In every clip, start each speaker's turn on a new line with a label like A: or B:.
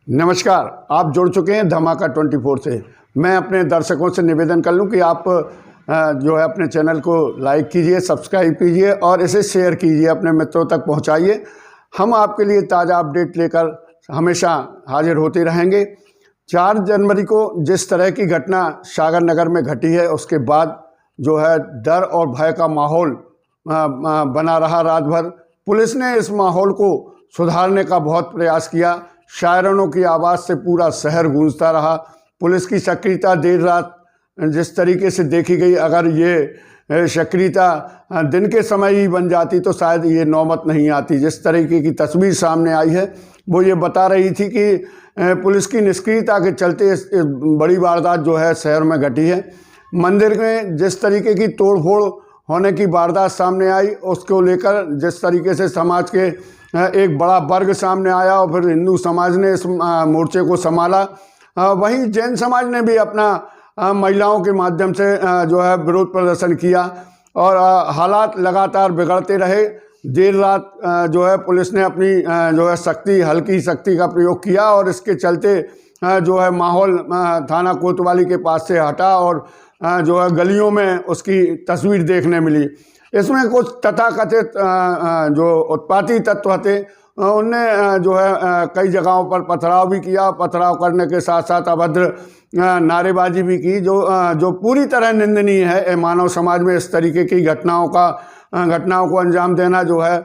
A: नमस्कार, आप जुड़ चुके हैं धमाका 24 से। मैं अपने दर्शकों से निवेदन कर लूं कि आप जो है अपने चैनल को लाइक कीजिए, सब्सक्राइब कीजिए और इसे शेयर कीजिए, अपने मित्रों तक पहुंचाइए। हम आपके लिए ताज़ा अपडेट लेकर हमेशा हाजिर होते रहेंगे। 4 जनवरी को जिस तरह की घटना सागर नगर में घटी है, उसके बाद जो है डर और भय का माहौल बना रहा रात भर। पुलिस ने इस माहौल को सुधारने का बहुत प्रयास किया। शायरनों की आवाज़ से पूरा शहर गूंजता रहा। पुलिस की सक्रियता देर रात जिस तरीके से देखी गई, अगर ये सक्रियता दिन के समय ही बन जाती तो शायद ये नौबत नहीं आती। जिस तरीके की तस्वीर सामने आई है वो ये बता रही थी कि पुलिस की निष्क्रियता के चलते बड़ी वारदात जो है शहर में घटी है। मंदिर में जिस तरीके की तोड़फोड़ होने की वारदात सामने आई, उसको लेकर जिस तरीके से समाज के एक बड़ा वर्ग सामने आया और फिर हिंदू समाज ने इस मोर्चे को संभाला। वहीं जैन समाज ने भी अपना महिलाओं के माध्यम से जो है विरोध प्रदर्शन किया और हालात लगातार बिगड़ते रहे। देर रात जो है पुलिस ने अपनी जो है हल्की शक्ति का प्रयोग किया और इसके चलते जो है माहौल थाना कोतवाली के पास से हटा और जो है गलियों में उसकी तस्वीर देखने मिली। इसमें कुछ तथाकथित जो उत्पाती तत्व थे उनने जो है कई जगहों पर पथराव भी किया। पथराव करने के साथ साथ अभद्र नारेबाजी भी की, जो पूरी तरह निंदनीय है। मानव समाज में इस तरीके की घटनाओं को अंजाम देना जो है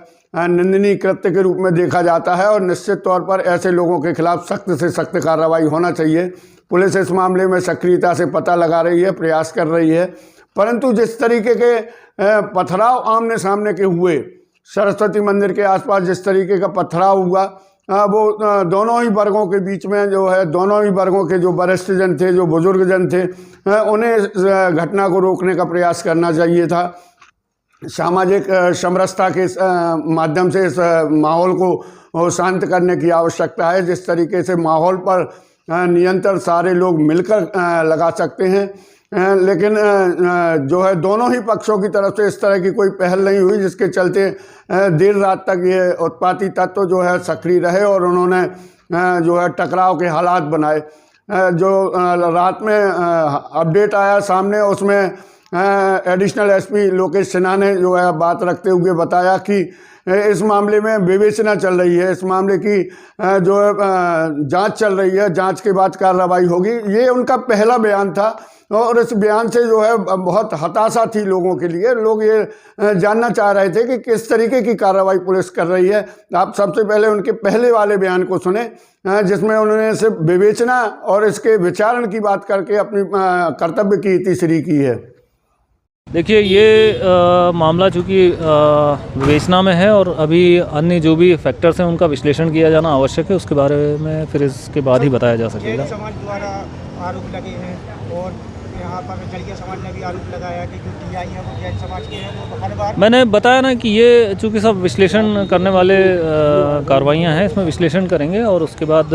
A: निंदनीय कृत्य के रूप में देखा जाता है और निश्चित तौर पर ऐसे लोगों के खिलाफ सख्त से सख्त कार्रवाई होना चाहिए। पुलिस इस मामले में सक्रियता से पता लगा रही है, प्रयास कर रही है, परंतु जिस तरीके के पथराव आमने सामने के हुए, सरस्वती मंदिर के आसपास जिस तरीके का पथराव हुआ, वो दोनों ही वर्गों के बीच में जो है दोनों ही वर्गों के जो वरिष्ठ जन थे, जो बुजुर्ग जन थे, उन्हें इस घटना को रोकने का प्रयास करना चाहिए था। सामाजिक समरसता के माध्यम से इस माहौल को शांत करने की आवश्यकता है। जिस तरीके से माहौल पर नियंत्रण सारे लोग मिलकर लगा सकते हैं, लेकिन जो है दोनों ही पक्षों की तरफ से इस तरह की कोई पहल नहीं हुई, जिसके चलते देर रात तक ये उत्पाती तत्व जो है सक्रिय रहे और उन्होंने जो है टकराव के हालात बनाए। जो रात में अपडेट आया सामने, उसमें एडिशनल एसपी लोकेश सिन्हा ने जो है बात रखते हुए बताया कि इस मामले में विवेचना चल रही है, इस मामले की जो है जांच चल रही है, जांच के बाद कार्रवाई होगी। ये उनका पहला बयान था और इस बयान से जो है बहुत हताशा थी लोगों के लिए। लोग ये जानना चाह रहे थे कि किस तरीके की कार्रवाई पुलिस कर रही है। आप सबसे पहले उनके पहले वाले बयान को सुने, जिसमें उन्होंने सिर्फ विवेचना और इसके विचारण की बात करके अपनी कर्तव्य की तीसरी की है।
B: देखिए, ये मामला चूँकि विवेचना में है और अभी अन्य जो भी फैक्टर्स हैं उनका विश्लेषण किया जाना आवश्यक है। उसके बारे में फिर इसके बाद ही बताया जा सकेगा।
C: समाज द्वारा आरोप लगे हैं और यहाँ पर जलिया समाज ने भी आरोप लगाया कि जो टीआई है वो जैन समाज के हैं। वो हर बार
B: मैंने बताया ना कि ये चूँकि सब विश्लेषण करने वाले कार्रवाइयाँ हैं, इसमें विश्लेषण करेंगे और उसके बाद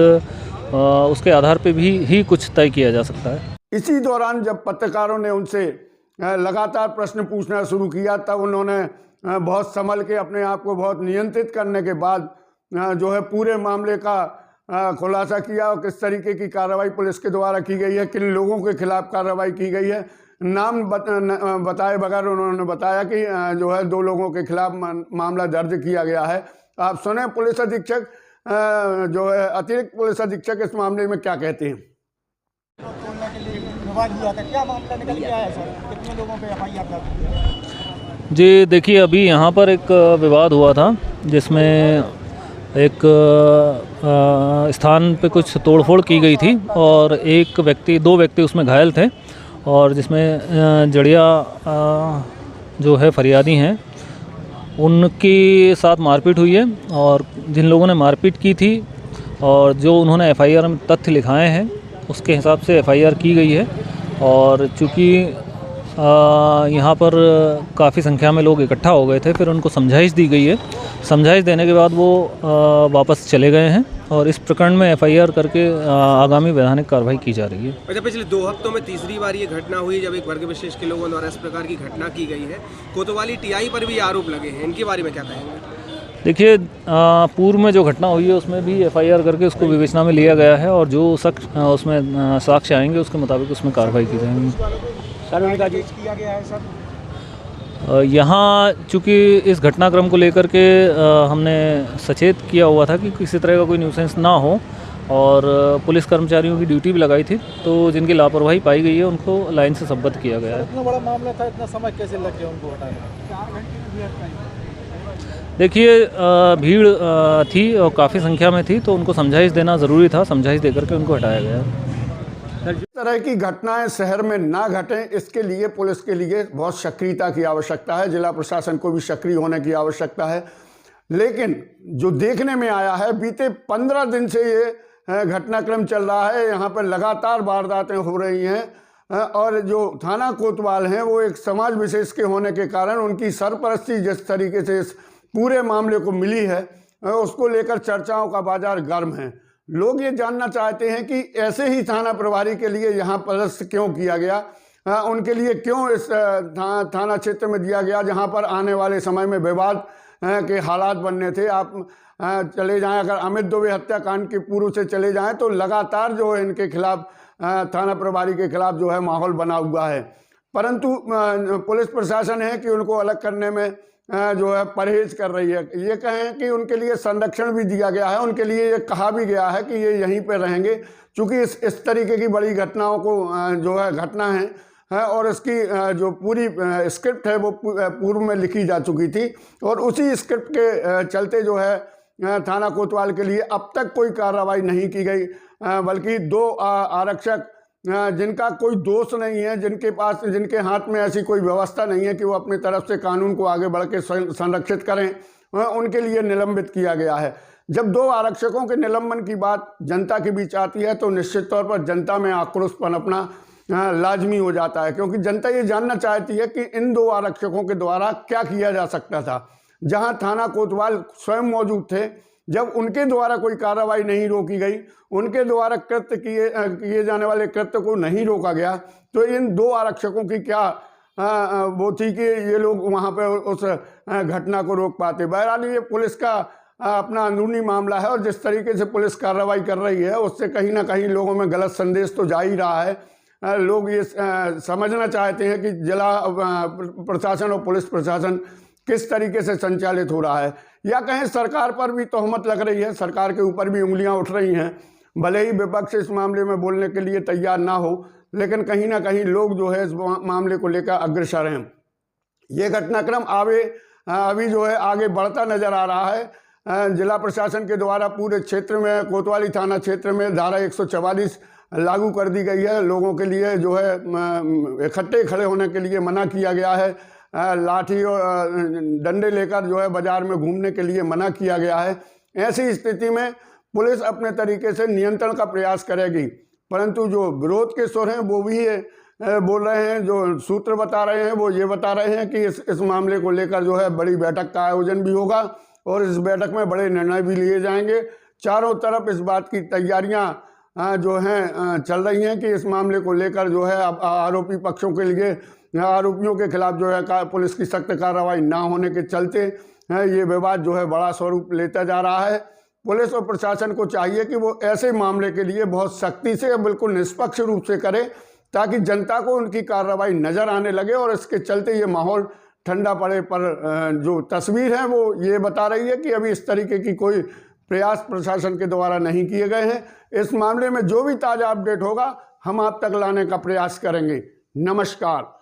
B: उसके आधार पर भी ही कुछ तय किया जा सकता है।
A: इसी दौरान जब पत्रकारों ने उनसे लगातार प्रश्न पूछना शुरू किया, तब उन्होंने बहुत संभल के अपने आप को बहुत नियंत्रित करने के बाद जो है पूरे मामले का खुलासा किया और किस तरीके की कार्रवाई पुलिस के द्वारा की गई है, किन लोगों के खिलाफ कार्रवाई की गई है। नाम बताए बगैर उन्होंने बताया कि जो है 2 लोगों के खिलाफ मामला दर्ज किया गया है। आप सुने पुलिस अधीक्षक जो है अतिरिक्त पुलिस अधीक्षक इस मामले में क्या कहते हैं।
C: क्या मामला निकल के आया सर? कितने लोगों पे एफआईआर दर्ज?
B: जी देखिए, अभी यहाँ पर एक विवाद हुआ था जिसमें एक स्थान पे कुछ तोड़फोड़ की गई थी और 2 व्यक्ति उसमें घायल थे और जिसमें जड़िया जो है फरियादी हैं, उनके साथ मारपीट हुई है और जिन लोगों ने मारपीट की थी और जो उन्होंने एफआईआर में तथ्य लिखाए हैं उसके हिसाब से एफआईआर की गई है। और चूँकि यहाँ पर काफ़ी संख्या में लोग इकट्ठा हो गए थे, फिर उनको समझाइश दी गई है। समझाइश देने के बाद वो वापस चले गए हैं और इस प्रकरण में एफआईआर करके आगामी वैधानिक कार्रवाई की जा रही है।
D: अच्छा, पिछले 2 हफ्तों में तीसरी बार ये घटना हुई जब एक वर्ग विशेष के लोगों द्वारा इस प्रकार की घटना की गई है। कोतवाली टीआई पर भी आरोप लगे हैं, इनके बारे में क्या कहेंगे?
B: देखिए पूर्व में जो घटना हुई है उसमें भी एफआईआर करके उसको विवेचना में लिया गया है और जो उसमें साक्ष्य आएंगे उसके मुताबिक उसमें कार्रवाई की जाएगी।
C: किया गया है सर।
B: यहाँ चूँकि इस घटनाक्रम को लेकर के हमने सचेत किया हुआ था कि किसी तरह का कोई न्यूसेंस ना हो और पुलिस कर्मचारियों की ड्यूटी भी लगाई थी, तो जिनकी लापरवाही पाई गई है उनको लाइन से सम्मत किया गया है।
E: इतना बड़ा मामला था, इतना समय कैसे लग गया उनको हटाने में?
C: 4 घंटे में भी हटाया।
B: देखिए भीड़ थी और काफ़ी संख्या में थी, तो उनको समझाइश देना ज़रूरी था, समझाइश देकर के उनको हटाया गया।
A: इस तरह की घटनाएं शहर में ना घटें, इसके लिए पुलिस के लिए बहुत सक्रियता की आवश्यकता है, जिला प्रशासन को भी सक्रिय होने की आवश्यकता है। लेकिन जो देखने में आया है, बीते 15 दिन से ये घटनाक्रम चल रहा है, यहाँ पर लगातार वारदातें हो रही हैं और जो थाना कोतवाल हैं वो एक समाज विशेष के होने के कारण उनकी सरपरस्ती जिस तरीके से इस पूरे मामले को मिली है उसको लेकर चर्चाओं का बाजार गर्म है। लोग ये जानना चाहते हैं कि ऐसे ही थाना प्रभारी के लिए यहाँ पदस्थ क्यों किया गया, उनके लिए क्यों इस थाना क्षेत्र में दिया गया जहाँ पर आने वाले समय में विवाद के हालात बनने थे। आप चले जाएं, अगर अमित दुबे हत्याकांड के पूर्व से चले जाएं तो लगातार जो है इनके खिलाफ थाना प्रभारी के खिलाफ जो है माहौल बना हुआ है, परंतु पुलिस प्रशासन है कि उनको अलग करने में जो है परहेज कर रही है। ये कहें कि उनके लिए संरक्षण भी दिया गया है, उनके लिए ये कहा भी गया है कि ये यहीं पे रहेंगे, क्योंकि इस तरीके की बड़ी घटनाओं को जो है घटना है और इसकी जो पूरी स्क्रिप्ट है वो पूर्व में लिखी जा चुकी थी और उसी स्क्रिप्ट के चलते जो है थाना कोतवाल के लिए अब तक कोई कार्रवाई नहीं की गई, बल्कि 2 आरक्षक जिनका कोई दोष नहीं है, जिनके हाथ में ऐसी कोई व्यवस्था नहीं है कि वो अपनी तरफ से कानून को आगे बढ़ के संरक्षित करें, उनके लिए निलंबित किया गया है। जब 2 आरक्षकों के निलंबन की बात जनता के बीच आती है तो निश्चित तौर पर जनता में आक्रोश पनपना लाजमी हो जाता है, क्योंकि जनता ये जानना चाहती है कि इन 2 आरक्षकों के द्वारा क्या किया जा सकता था। जहां थाना कोतवाल स्वयं मौजूद थे, जब उनके द्वारा कोई कार्रवाई नहीं रोकी गई, उनके द्वारा किए जाने वाले कृत्य को नहीं रोका गया, तो इन 2 आरक्षकों की क्या वो थी कि ये लोग वहां पर उस घटना को रोक पाते। बहरहाल ये पुलिस का अपना अंदरूनी मामला है और जिस तरीके से पुलिस कार्रवाई कर रही है उससे कहीं ना कहीं लोगों में गलत संदेश तो जा ही रहा है। लोग ये समझना चाहते हैं कि जिला प्रशासन और पुलिस प्रशासन किस तरीके से संचालित हो रहा है, या कहें सरकार पर भी तोहमत लग रही है, सरकार के ऊपर भी उंगलियां उठ रही हैं। भले ही विपक्ष इस मामले में बोलने के लिए तैयार ना हो, लेकिन कहीं ना कहीं लोग जो है इस मामले को लेकर अग्रसर हैं। ये घटनाक्रम अभी जो है आगे बढ़ता नजर आ रहा है। जिला प्रशासन के द्वारा पूरे क्षेत्र में, कोतवाली थाना क्षेत्र में धारा 144 लागू कर दी गई है। लोगों के लिए जो है इकट्ठे खड़े होने के लिए मना किया गया है, लाठी और डंडे लेकर जो है बाजार में घूमने के लिए मना किया गया है। ऐसी स्थिति में पुलिस अपने तरीके से नियंत्रण का प्रयास करेगी, परंतु जो विरोध के सुर हैं वो भी बोल रहे हैं, जो सूत्र बता रहे हैं वो ये बता रहे हैं कि इस मामले को लेकर जो है बड़ी बैठक का आयोजन भी होगा और इस बैठक में बड़े निर्णय भी लिए जाएंगे। चारों तरफ इस बात की तैयारियां जो हैं चल रही हैं कि इस मामले को लेकर जो है आरोपी पक्षों के लिए, आरोपियों के खिलाफ जो है पुलिस की सख्त कार्रवाई ना होने के चलते ये विवाद जो है बड़ा स्वरूप लेता जा रहा है। पुलिस और प्रशासन को चाहिए कि वो ऐसे मामले के लिए बहुत सख्ती से, बिल्कुल निष्पक्ष रूप से करे, ताकि जनता को उनकी कार्रवाई नज़र आने लगे और इसके चलते ये माहौल ठंडा पड़े। पर जो तस्वीर है वो ये बता रही है कि अभी इस तरीके की कोई प्रयास प्रशासन के द्वारा नहीं किए गए हैं। इस मामले में जो भी ताज़ा अपडेट होगा हम आप तक लाने का प्रयास करेंगे। नमस्कार।